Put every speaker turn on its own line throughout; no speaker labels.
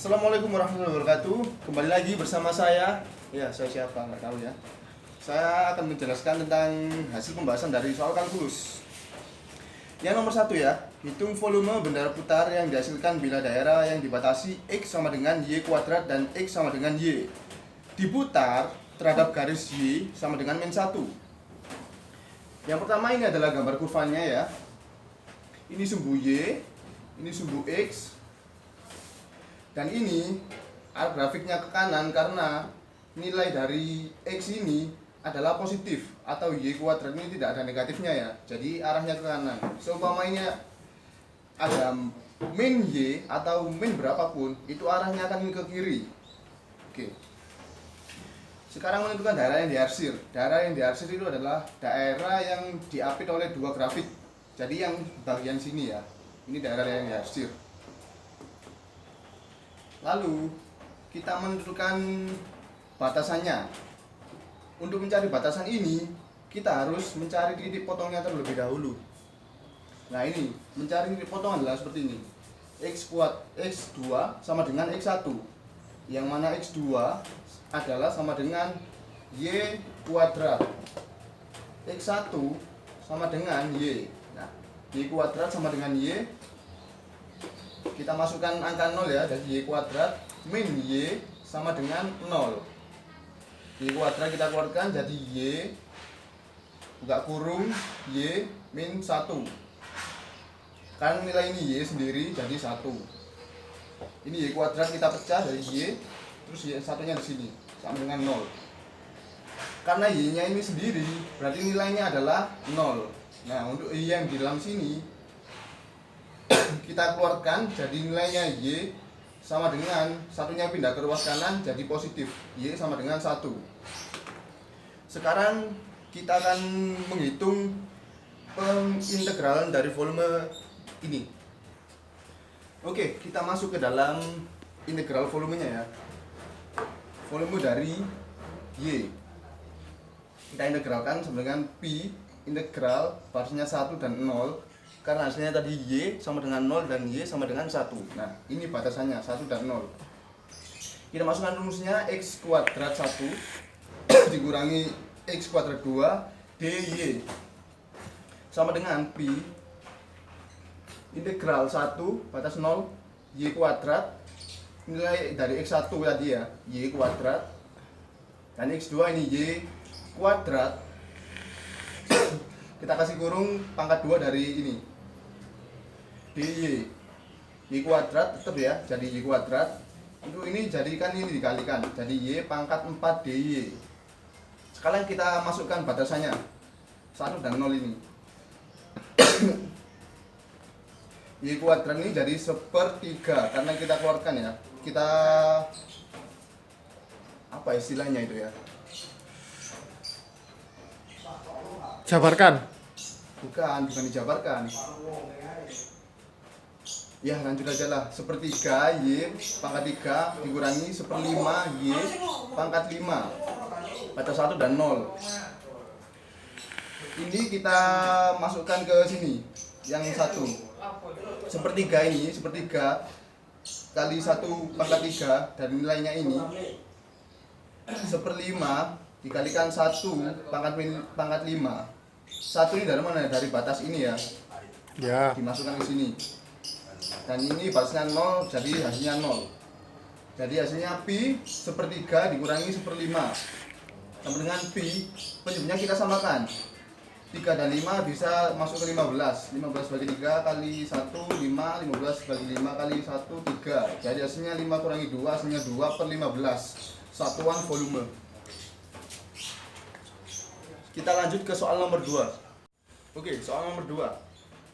Assalamualaikum warahmatullahi wabarakatuh. Kembali lagi bersama saya. Ya, saya siapa? Nggak tahu ya. Saya akan menjelaskan tentang hasil pembahasan dari soal kalkulus. Yang nomor 1 ya, hitung volume benda putar yang dihasilkan bila daerah yang dibatasi X sama dengan Y kuadrat dan X sama dengan Y diputar terhadap garis Y sama dengan min 1. Yang pertama ini adalah gambar kurvanya ya. Ini sumbu Y, ini sumbu X, dan ini arah grafiknya ke kanan karena nilai dari X ini adalah positif atau Y kuadrat ini tidak ada negatifnya ya, jadi arahnya ke kanan. Seumpamanya ada min Y atau min berapapun, itu arahnya akan ke kiri. Oke. Sekarang menentukan daerah yang diarsir. Daerah yang diarsir itu adalah daerah yang diapit oleh dua grafik. Jadi yang bagian sini ya, ini daerah yang diarsir. Lalu kita menentukan batasannya. Untuk mencari batasan ini, kita harus mencari titik potongnya terlebih dahulu. Nah ini, mencari titik potong adalah seperti ini. X2 sama dengan X1, yang mana X2 adalah sama dengan Y kuadrat, X1 sama dengan Y. Nah, Y kuadrat sama dengan Y, kita masukkan angka 0 ya, jadi Y kuadrat min Y sama dengan 0. Y kuadrat kita keluarkan jadi Y buka kurung Y min 1. Kan nilai ini Y sendiri jadi 1. Ini Y kuadrat kita pecah dari Y, terus Y satunya di sini sama dengan 0. Karena Y nya ini sendiri berarti nilainya adalah 0. Nah, untuk Y yang di dalam sini kita keluarkan, jadi nilainya Y sama dengan satunya pindah ke ruas kanan jadi positif, Y sama dengan 1. Sekarang kita akan menghitung pengintegralan dari volume ini. Oke, kita masuk ke dalam integral volumenya ya. Volume dari Y kita integralkan sama dengan Pi integral batasnya 1 dan 0. Karena hasilnya tadi Y sama dengan 0 dan Y sama dengan 1. Nah, ini batasannya 1 dan 0. Kita masukkan rumusnya X kuadrat 1 dikurangi X kuadrat 2 dy sama dengan Pi integral 1 batas 0 Y kuadrat, nilai dari X1 tadi ya, Y kuadrat, dan X2 ini Y kuadrat, kita kasih kurung pangkat 2 dari ini dy. Y kuadrat tetap ya, jadi Y kuadrat. Untuk ini jadikan ini dikalikan, jadi Y pangkat 4 dy. Sekarang kita masukkan batasannya 1 dan 0 ini. Y kuadrat ini jadi 1/3 karena kita keluarkan ya. Kita apa istilahnya itu ya?
Jabarkan.
Bukan dijabarkan. Ya, lanjut aja lah. 1/3 Y pangkat 3 dikurangi 1/5 Y pangkat 5 batas 1 dan 0. Ini kita masukkan ke sini yang 1. 1/3 ini 1/3 kali 1 pangkat 3 dan nilainya ini 1/5 dikalikan 1 pangkat 5. 1 ini dari mana? Dari batas ini ya.
Ya.
Dimasukkan ke sini. Dan ini batasnya 0, jadi hasilnya 0. Jadi hasilnya Pi 1/3 dikurangi 1/5 sama dengan Pi. Penyebutnya kita samakan. 3 dan 5 bisa masuk ke 15. 15 bagi 3 kali 1 5, 15 bagi 5 kali 1 3. Jadi hasilnya 5 kurangi 2, hasilnya 2/15 satuan volume. Kita lanjut ke soal nomor 2. Oke, soal nomor 2.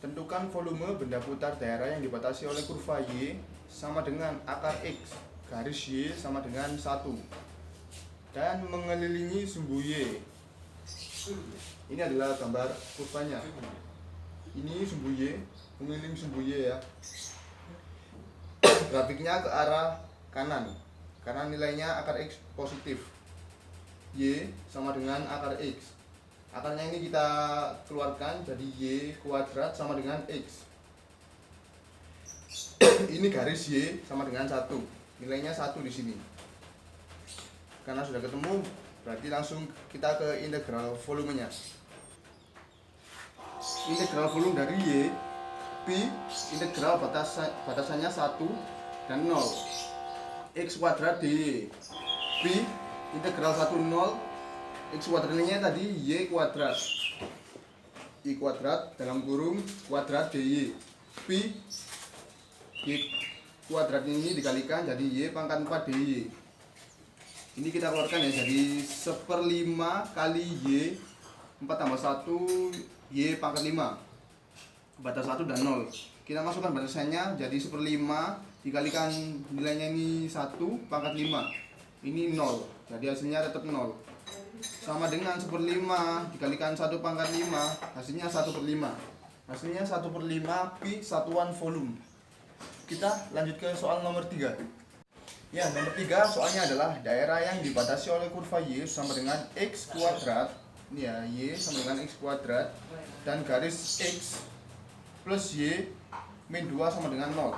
Tentukan volume benda putar daerah yang dibatasi oleh kurva Y sama dengan akar X garis Y sama dengan 1 dan mengelilingi sumbu Y. Ini adalah gambar kurvanya. Ini sumbu Y, mengelilingi sumbu Y ya. Grafiknya ke arah kanan karena nilainya akar X positif. Y sama dengan akar X. Akarnya ini kita keluarkan jadi Y kuadrat sama dengan X. Ini garis Y sama dengan 1. nilainya 1 di sini. Karena sudah ketemu, berarti langsung kita ke integral volumenya. Integral volume dari Y, Pi, integral batasannya 1 dan 0. X kuadrat dy. Pi, integral 1 0. X kuadratnya tadi Y kuadrat. Y kuadrat dalam kurung kuadrat dy. Pi, Y kuadrat ini dikalikan jadi Y pangkat 4 dy. Ini kita keluarkan ya, jadi 1/5 kali Y 4 tambah 1 Y pangkat 5 batas 1 dan 0. Kita masukkan batasannya jadi 1/5 dikalikan nilainya ini 1 pangkat 5. Ini 0. Jadi hasilnya tetap 0. Sama dengan 1/5 dikalikan 1 pangkat 5, hasilnya 1/5. Hasilnya 1/5 Pi satuan volume. Kita lanjut ke soal nomor 3. Ya, nomor 3 soalnya adalah daerah yang dibatasi oleh kurva Y sama dengan X kuadrat. Ini ya, Y sama dengan X kuadrat dan garis X plus Y min 2 sama dengan 0.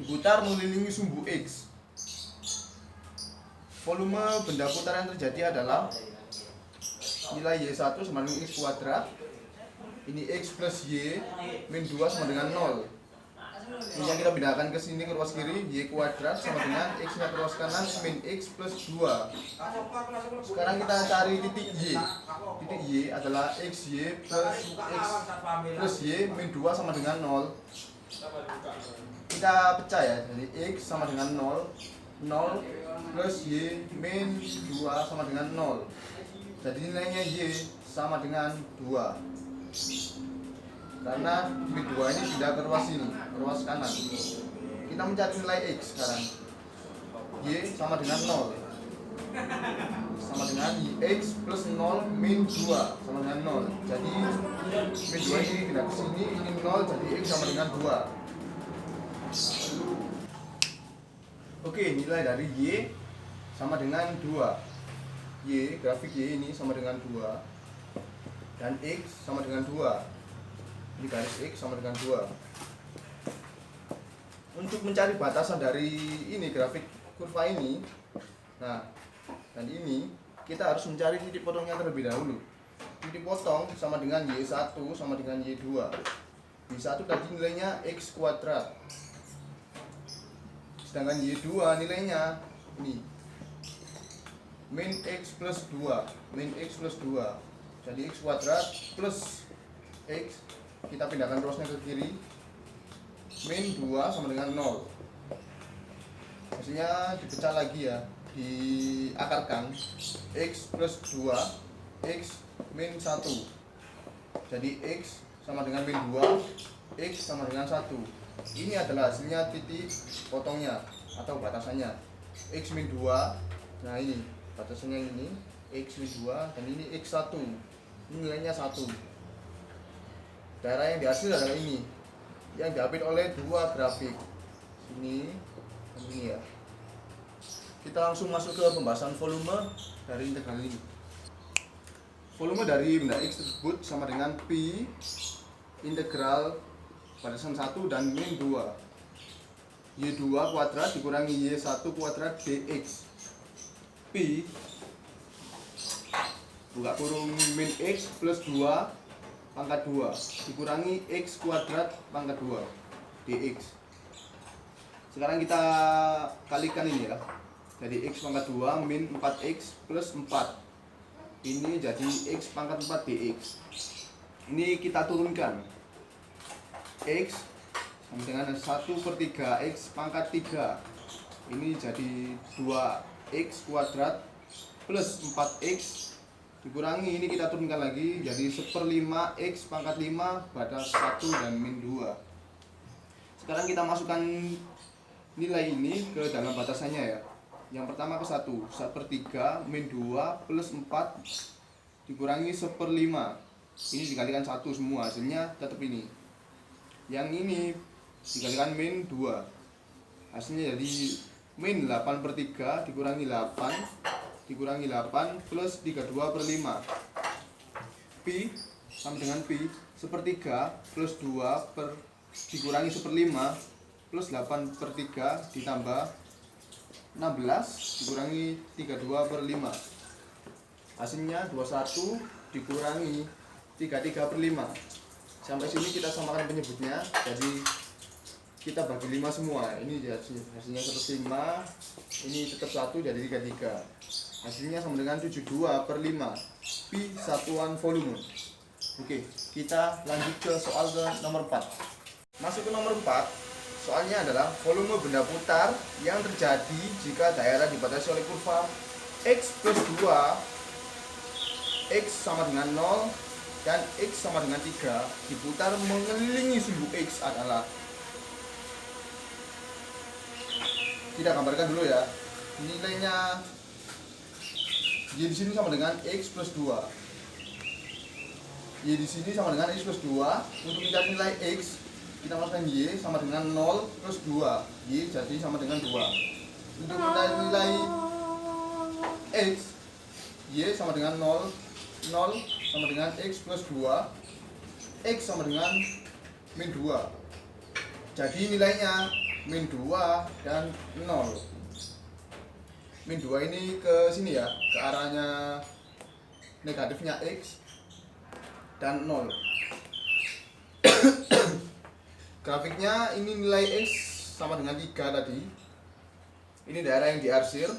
Diputar mengelilingi sumbu X. Volume benda putar yang terjadi adalah nilai Y1 sama dengan X kuadrat. Ini X plus Y min 2 sama dengan 0. Ini yang kita pindahkan ke sini ke ruas kiri, Y kuadrat sama dengan X nya ke ruas kanan min X plus 2. Sekarang kita cari titik Y. Titik Y adalah XY plus Y min 2 sama dengan 0. Kita pecah ya, jadi X sama dengan 0, 0 plus Y min 2 sama dengan 0. Jadi nilainya Y sama dengan 2. Karena min 2 ini pindah ke ruas ini, ke ruas kanan. Kita mencari nilai X sekarang. Y sama dengan 0. Sama dengan X plus 0 min 2 sama dengan 0. Jadi min 2 ini pindah ke sini, ini 0, jadi X sama dengan 2. Oke, nilai dari Y sama dengan 2. Y, grafik Y ini sama dengan 2. Dan X sama dengan 2. Ini garis X sama dengan 2. Untuk mencari batasan dari ini grafik kurva ini, nah, dan ini kita harus mencari titik potongnya terlebih dahulu. Titik potong sama dengan Y1 sama dengan Y2. Y1 tadi nilainya X kuadrat. Sedangkan Y2 nilainya ini min X plus 2. Min X plus 2. Jadi X kuadrat plus X, kita pindahkan ruasnya ke kiri, min 2 sama dengan 0. Hasilnya dipecah lagi ya, diakarkan X plus 2, X min 1. Jadi X sama dengan min 2, X sama dengan 1. Ini adalah hasilnya titik potongnya atau batasannya. X min 2, nah ini batasannya ini, X min 2 dan ini X1. Ini nilainya 1. Daerah yang dihasil adalah ini, yang diapit oleh dua grafik ini dan ini ya. Kita langsung masuk ke pembahasan volume dari integral ini. Volume dari benda X tersebut sama dengan Pi integral batasan 1 dan min 2 Y2 kuadrat dikurangi Y1 kuadrat dx. Pi buka kurung min X plus 2 pangkat 2 dikurangi X kuadrat pangkat 2 dx. Sekarang kita kalikan ini ya. Jadi X pangkat 2 min 4X plus 4. Ini jadi X pangkat 4 dx. Ini kita turunkan. X sama dengan 1/3 X pangkat 3. Ini jadi 2X kuadrat plus 4X dikurangi, ini kita turunkan lagi jadi 1/5 X pangkat 5 batas 1 dan min 2. Sekarang kita masukkan nilai ini ke dalam batasannya ya. Yang pertama ke 1, 1/3 min 2 plus 4 dikurangi 1/5. Ini dikalikan 1 semua, hasilnya tetap ini. Yang ini dikalikan min 2. Hasilnya jadi min 8/3 dikurangi 8 dikurangi 8 plus 32/5. Pi sama dengan Pi 1/3 plus 2 dikurangi 1/5 plus 8/3 ditambah dikurangi 32 per 5. Hasilnya 21 dikurangi 33 per 5. Sampai sini kita samakan penyebutnya. Jadi kita bagi 5 semua. Ini hasilnya seperti 5. Ini tetap 1 jadi 33. Hasilnya sama dengan 72 per 5 pi satuan volume. Oke, kita lanjut ke soal ke nomor 4. Masuk ke nomor 4. Soalnya adalah volume benda putar yang terjadi jika daerah dibatasi oleh kurva X plus 2, X sama dengan 0 dan X sama dengan 3 diputar mengelilingi sumbu X adalah. Kita gambarkan dulu ya. Nilainya Y di sini sama dengan X plus 2. Y di sini sama dengan X plus 2. Untuk mencari nilai X, kita masukkan Y sama dengan 0 plus 2. Y jadi sama dengan 2. Untuk mencari nilai X, Y sama dengan 0 sama dengan X plus 2. X sama dengan min 2. Jadi nilainya min 2 dan 0. Min 2 ini ke sini ya, ke arahnya negatifnya X dan 0. Grafiknya ini nilai X sama dengan 3 tadi. Ini daerah yang diarsir.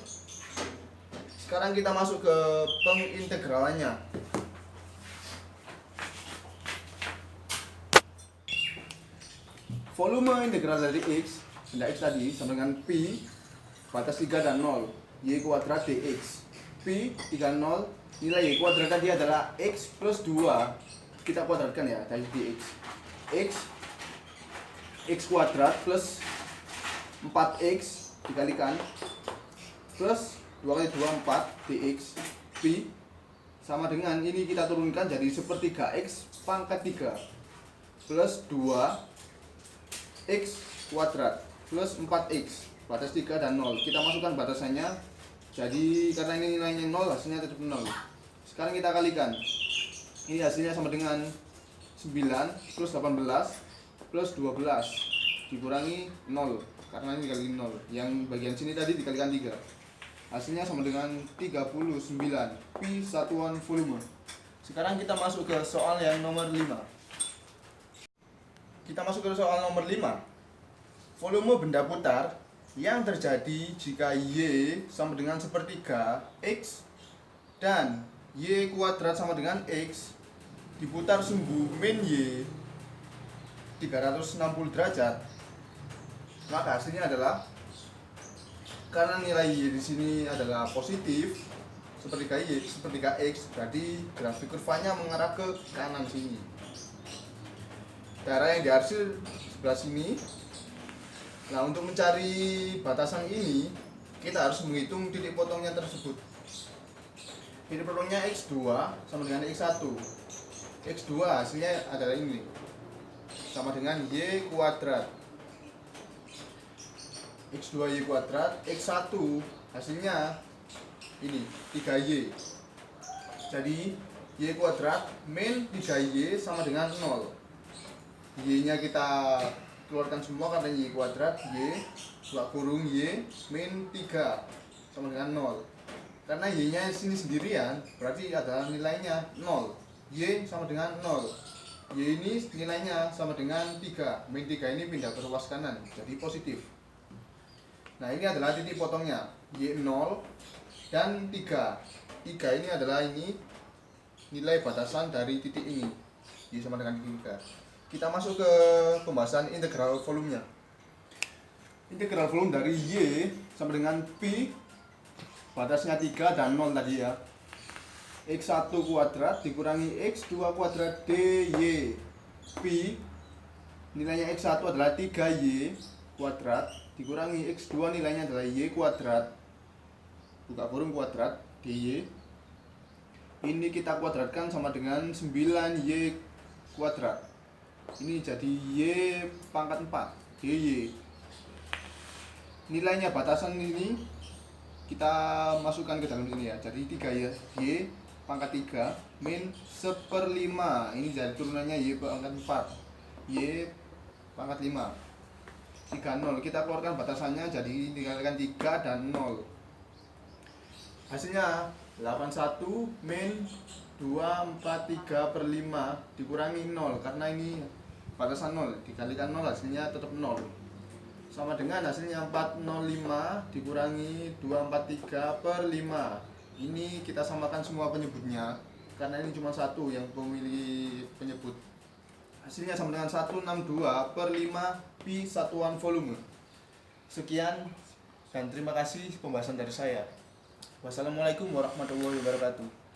Sekarang kita masuk ke pengintegralannya. Volume integral dari X, benda X tadi sama dengan pi batas 3 dan 0 Y kuadrat dx. Pi 3 0, nilai Y kuadrat tadi adalah X plus 2. Kita kuadratkan ya, dari dx. X kuadrat plus 4x dikalikan plus 2 kali 2 4 dx pi sama dengan ini kita turunkan jadi sepertiga x pangkat 3 plus 2 x kuadrat plus 4x batas 3 dan 0. Kita masukkan batasannya. Jadi karena ini nilainya 0 hasilnya tetap 0. Sekarang kita kalikan. Ini hasilnya sama dengan 9 plus 18 plus 12 dikurangi 0 karena ini dikali 0. Yang bagian sini tadi dikalikan 3. Hasilnya sama dengan 39 pi satuan volume. Sekarang kita masuk ke soal yang nomor 5. Kita masuk ke soal nomor 5. Volume benda putar yang terjadi jika Y sama dengan sepertiga X dan Y kuadrat sama dengan X diputar sumbu min Y 360 derajat. Maka hasilnya adalah, karena nilai Y di sini adalah positif, sepertiga Y, sepertiga X, berarti grafik kurvanya mengarah ke kanan sini. Daerah yang diarsir sebelah sini. Nah, untuk mencari batasan ini, kita harus menghitung titik potongnya tersebut. Titik potongnya X2 sama dengan X1. X2 hasilnya adalah ini, sama dengan Y kuadrat. X2 Y kuadrat, X1 hasilnya ini 3Y. Jadi Y kuadrat min 3Y sama dengan 0. Y nya kita keluarkan semua karena Y kuadrat, Y buka kurung Y min 3 sama dengan 0. Karena Y nya sini sendirian berarti adalah nilainya 0. Y sama dengan 0. Y ini nilainya sama dengan 3. Min 3 ini pindah ke ruas kanan jadi positif. Nah, ini adalah titik potongnya, Y0 dan 3. 3 ini adalah ini nilai batasan dari titik ini, Y sama dengan 3. Kita masuk ke pembahasan integral volumenya. Integral volume dari Y sama dengan pi, batasnya 3 dan 0 tadi ya. X1 kuadrat dikurangi X2 kuadrat dy. Pi nilainya X1 adalah 3Y kuadrat dikurangi X2 nilainya adalah Y kuadrat, buka kurung kuadrat dy. Ini kita kuadratkan sama dengan 9Y kuadrat. Ini jadi Y pangkat 4 dy. Nilainya batasan ini kita masukkan ke dalam ini ya. Jadi 3 ya, Y pangkat 3 min 1/5. Ini jadi turunannya Y pangkat 4, Y pangkat 5. 30. Kita keluarkan batasannya jadi dikalikan 3 dan 0. Hasilnya 81 min 243 per 5 dikurangi 0, karena ini batasan 0, dikalikan 0 hasilnya tetap 0. Sama dengan hasilnya 405 dikurangi 243 per 5. Ini kita samakan semua penyebutnya, karena ini cuma satu yang memiliki penyebut. Hasilnya sama dengan 162 per 5 pi satuan volume. Sekian dan terima kasih pembahasan dari saya. Wassalamualaikum warahmatullahi wabarakatuh.